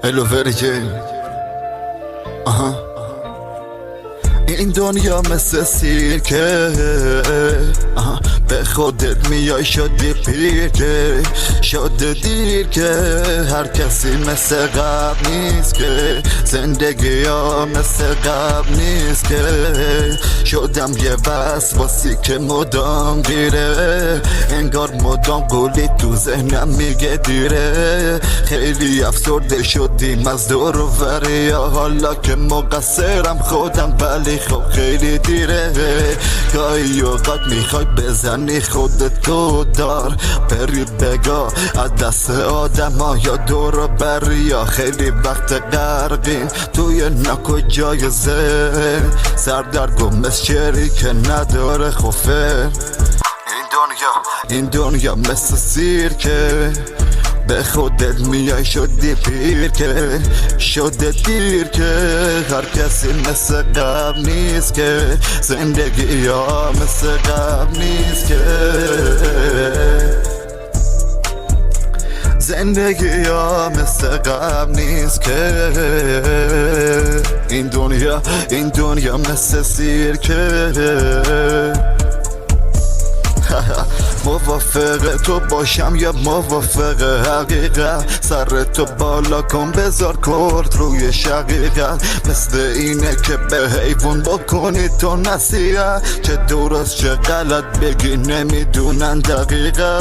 هلو فرجی این دنیا مثل سیرکه به خودت میای شدی پیر که شده دیر که هر کسی مثل قبل نیست که زندگی ها مثل قبل نیست که شدم یه وسواسی که مدام گیره انگار مدام قولی تو ذهنم میگه دیره خیلی افسرده شدیم از دور و بریا حالا که مقصرم خودم ولی خب خیلی دیره گاهی اوقات میخوای بزنی خودتو دار بری بگا از دست آدم ها یا دور و بریا خیلی وقت غرقیم توی ناکجای ذهن سردرگم مثل شعری که نداره خوفه این دنیا مثل سیرکه به خودت میای شدی پیر که شده دیر که هر کسی مثل قبل نیست که زندگی ها مثل قبل نیست که زندگی ها مثل قبل نیست که این دنیا مثل سیرکه موافق تو باشم یا موافق حقیقت سر تو بالا کن بذار کرد روی شقیقت مثل اینه که به حیوان بکنی تو نصیحت چه درست چه غلط بگی نمیدونن دقیقا